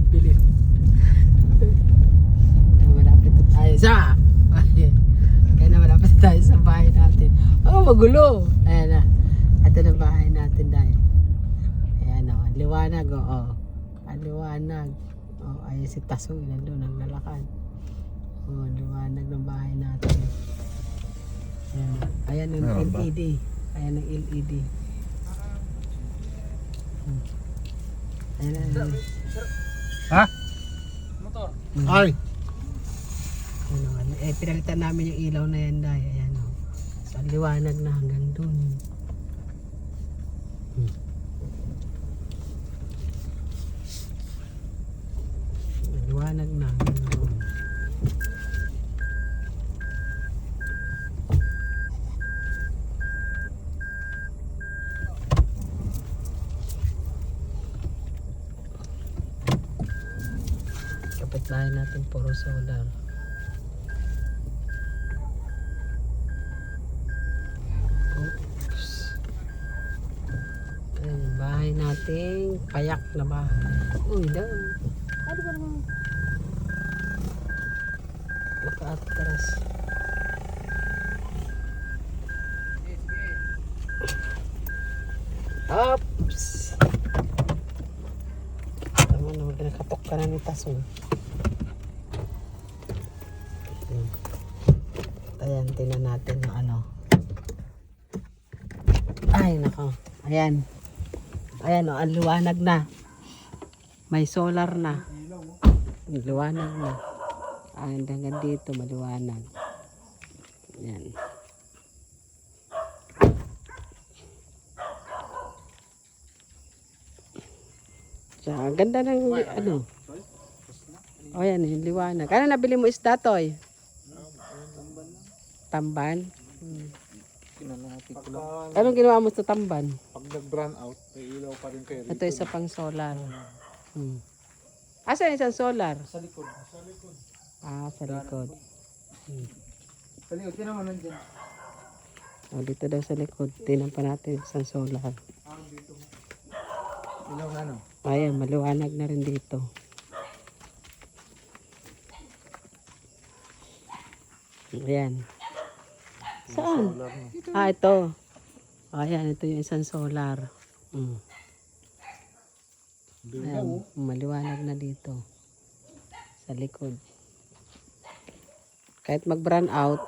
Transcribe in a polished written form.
bilib-bilib. Malapit na tayo sa kaya na malapit na tayo sa bahay natin. Oh, magulo. Ayan na. Ito na bahay natin dahil. Ayan o. Ang liwanag o. Oh. Ang liwanag. Oh, ayan si Tasoy. Nandun ang lalakad. Oh, ang liwanag ng bahay natin. Ayan. Ayan ang LED. Ayan ang LED. Ayan ang Ha? Motor. Ay. ano, pinalitan namin yung ilaw na yan dahil. Ayan o. So, ang liwanag na hanggang dun. Ang liwanag na hanggang dun. Kapitbahay natin puro solar. Oops. Ayan yung bahay natin. Payak na bahay. Uy, daw. Ano ba naman? Makaatras. Oops. Tama naman, pinakatok ka na ni Tasoy. Ayan, tingnan natin yung ano. Ay, nako. Ayan. Ayan o, ang liwanag na. May solar na. Liwanag na. Ayan, hanggang dito, maliwanag. Ayan. So, ang ganda ng ano. O yan, yung liwanag. Ano nabili mo isda, Toy? Tamban? Anong ginawa mo sa tamban? Pag nag-run out, may ilaw pa rin kayo. Ito isa pang solar. Asa yung isang solar? Sa likod. Sa likod. Ah, sa likod. Sa likod, yun naman nandyan. O, dito daw sa likod. Tingnan pa natin yung isang solar. Dito. Ilaw na ano? Ayan, maliwanag na rin dito. Ayan. Saan? Ah, ito. Ayan, ito yung isang solar. Ayan, maliwanag na dito. Sa likod. Kahit mag-brown out,